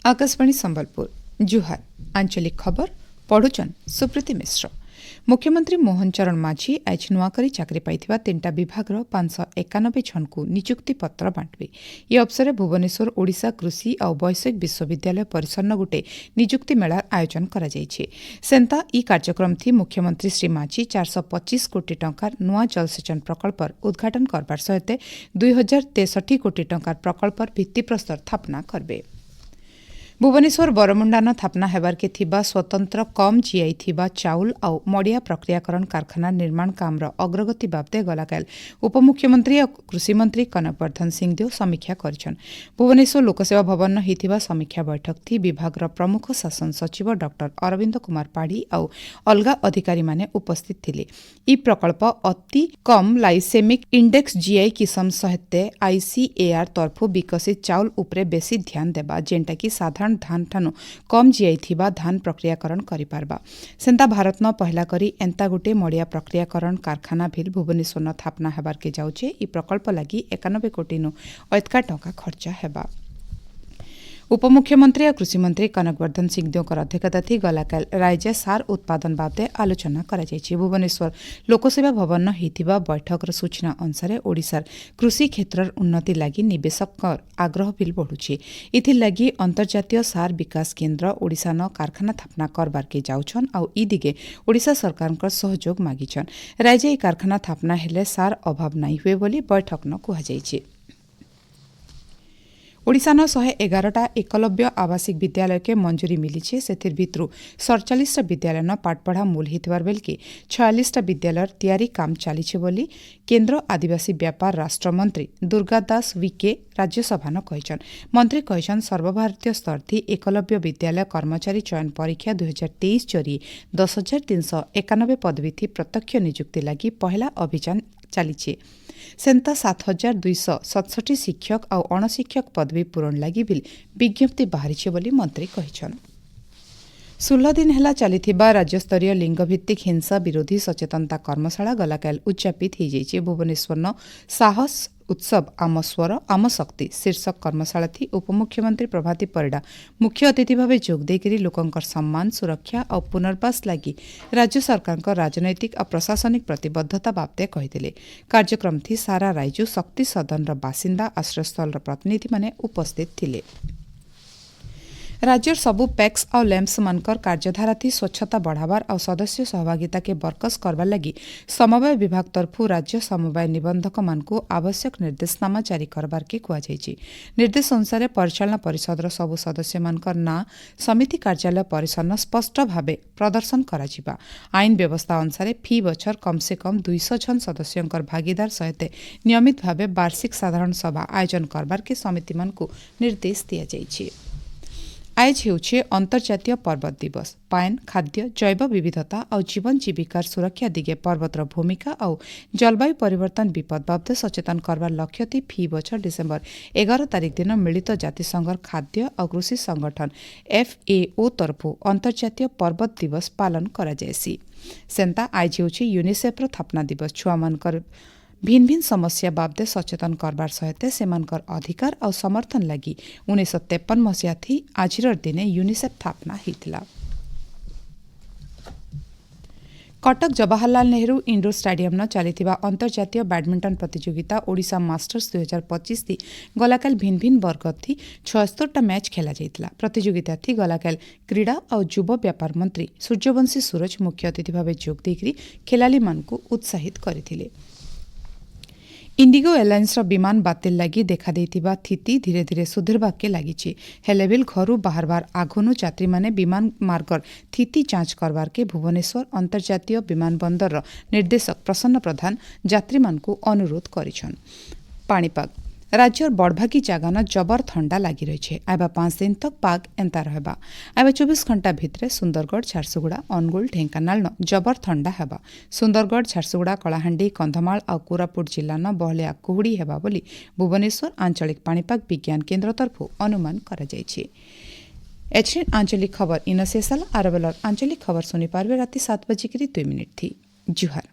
आकाशवाणी संबलपुर जुहार आंचलिक खबर पढ़ुचन सुप्रीति मिश्र। मुख्यमंत्री मोहन चरण माझी आज नुआकरी चाकरी पाइथिबा 3टा विभाग 591 जन को नियुक्ति पत्र बांटबे। ये अवसर भुवनेश्वर ओडिशा कृषि और वैषयिक विश्वविद्यालय परिसर गोटे नियुक्ति मेलार आयोजन करा जायछि। सेंता ई कार्यक्रम थी मुख्यमंत्री श्री माझी 425 कोटी टंकार नुआ जलसेचन प्रकल्प उद्घाटन करबार सहित 2063 कोटी टंकार प्रकल्प भित्तिप्रस्तर स्थापना करबे। भुवनेश्वर बरमुंडान थापना हेबार के थिबा स्वतंत्र कम जीआई थिबा चाउल और मड़िया प्रक्रियाकरण कारखाना निर्माण कामर अग्रगति बाबदे गलाकाल उपमुख्यमंत्री और कृषि मंत्री कनकवर्धन सिंहदेव समीक्षा करिछन। भुवनेश्वर लोकसेवा भवन होइथिबा समीक्षा बैठक थी विभाग प्रमुख शासन सचिव डॉक्टर अरविंद कुमार पाढ़ी और अलगा अधिकारी माने उपस्थित थिले। ई प्रकल्प अति कम लाइसेमिक इंडेक्स जीआई किसम सहित आईसीएआर तरफु विकसित चाउल उपरे बेसी ध्यान देबा जेंटा कि साधारण धान ठानु कम जीआई थिबा धान प्रक्रियाकरण करिपारबा। सेंता भारत न पहला करी एंता गोटे मड़िया प्रक्रियाकरण कारखाना भिल भुवनेश्वर न थापना हेबार के जाउछे। ई प्रकल्प लागि 91 कोटी नु अतका टंका खर्च हेबा। उपमुख्यमंत्री और कृषि मंत्री कनकवर्धन सिंहदेव अध्यक्षता थी गलाकाल राज्य सार उत्पादन बाबदे आलोचना करा जायछि। भुवनेश्वर लोकसेवा भवन होइथिबा बैठकर सूचना अनुसार ओडिशार कृषि क्षेत्र उन्नति लागि निवेशक आग्रह बिल बढ़ुछि। इथिर लागि अंतर्जातीय सार विकास केन्द्र ओडिशा न कारखाना स्थापना करबार के जाउछन और ई दिगे ओडिशा सरकार सहयोग मागिछन। राज्य ई कारखाना स्थापना हेले सार अभाव नहीं हुए बोली बैठक न कुहा जायछि। ओडिशा न 111टा एकलव्य आवासिक विद्यालय के मंजूरी मिली से भितर 47टा विद्यालय न पाठपढ़ा मूल हितवार बेल के 46टा विद्यालय तैयारी काम चली बोली केन्द्र आदिवासी व्यापार राष्ट्रमंत्री दुर्गा दास विके राज्यसभा न कहिछन। मंत्री कहिछन सर्वभारतीय स्तर थी एकलव्य विद्यालय कर्मचारी चयन परीक्षा 2023 जरिए 10,391 पदवी थी प्रत्यक्ष नियुक्ति लगी पहला अभियान चली। सेंता 7,267 शिक्षक और अणशिक्षक पदवी पूरण लगी भी विज्ञप्ति बाहरी बोली मंत्री कहिछन। 16 दिन हेला चलिथिबा राज्यस्तरीय लिंगभित्तिक हिंसा विरोधी सचेतनता कर्मशाला गलाकाल उच्चापित हो जाइए। भुवनेश्वर न साहस उत्सव आम स्वर आम शक्ति शीर्षक कर्मशाला थी उपमुख्यमंत्री प्रभाती परिडा मुख्य अतिथि भाव जोग देकरी लोकंकर सम्मान सुरक्षा और पुनर्वास लगी राज्य सरकार राजनैतिक और प्रशासनिक प्रतिबद्धता बाबदे कहिथिले। कार्यक्रम थी सारा राइजु शक्ति सदन बासिंदा आश्रयस्थल प्रतिनिधि माने उपस्थित थिले। राज्यर सबु पैक्स और लैम्प्स मानकर कार्यधारा थी स्वच्छता बढ़ावार और सदस्य सहभागिता के बरकस करवार लगी समवाय विभाग तरफु राज्य समवाय निबंधक मानकु आवश्यक निर्देशनामा जारी करबार के कुआ जायछि। निर्देश अनुसार परिचालना परिषदर सबु सदस्य मानकर ना समिति कार्यालय परिसर न स्पष्ट भावे प्रदर्शन कराजिबा। आईन व्यवस्था अनुसार फी बछर कम से कम 200 जन सदस्यंकर भागीदार सहित नियमित भावे वार्षिक साधारण सभा आयोजन करबार के समिति मानकु निर्देश दिया जायछि। आज हेउछे अंतर्जातीय पर्वत दिवस। पायन खाद्य जैव विविधता और जीवन जीविकार सुरक्षा दिगे पर्वतर भूमिका और जलवायु परिवर्तन विपद बाबदे सचेतन करवार लक्ष्य थी फी बछर डिसेम्बर 11 तारिख दिन मिलित जातिसंघर खाद्य और कृषि संगठन FAO तरफु अंतर्जातीय पर्वत दिवस पालन करा जायसी। सेंता आज हेउछे यूनिसेफ स्थापना दिवस। छुआ मानकर भिन्न भिन्न समस्या बाबदे सचेतन करबार सहित सेमानकर अधिकार और समर्थन लगी 1953 मसीहा थी आजिर दिने यूनिसेफ स्थापना होइतिला। कटक जवाहरलाल नेहरू इंडोर स्टेडियम न चलिथिबा अंतर्जातीय बैडमिंटन प्रतियोगिता ओडिशा मास्टर्स 2025 थी गलाकाल भिन्न भिन्न वर्ग थी 76टा मैच खेला जाइतिला। प्रतियोगिता थी गलाकाल क्रीड़ा और युव व्यापार मंत्री सूर्यवंशी सूरज मुख्य अतिथि भाव जोग देकरी खेलाड़ी मानकु उत्साहित करथिले। इंडिगो एयरलाइन्स विमान बातिल लगी देखा देइथिबा स्थिति धीरे धीरे सुधरबा के लागिछि। हेलेबिल घरु बाहरबार आघनु यात्री माने विमान मार्गर स्थिति जांच करबार के भुवनेश्वर अंतर्जातीय विमानबंदर निर्देशक प्रसन्न प्रधान यात्री मानकु अनुरोध करिछन। पाणीपाग राज्यर बड़भागी जगह न जबर ठंडा लगी रही। आबा 5 दिन तक पाग एंता रहबा। आबा 24 घंटा भितरे सुंदरगढ़ झारसुगुड़ा अनुगुल ढेंकानाल न जबर ठंडा हेबा। सुंदरगढ़ झारसुगुड़ा कलाहांडी कंधमाल और कोरापुट जिला न बहलिया कुहुड़ी हेबा बोली भुवनेश्वर आंचलिक पाणीपाग विज्ञान केन्द्र तरफु अनुमान करा जायछि। एचएन आंचलिक खबर इन शेषाला आरबेलर आंचलिक खबर सुनी पारबे राति 7 बजे 2 मिनिट थी। जुहार।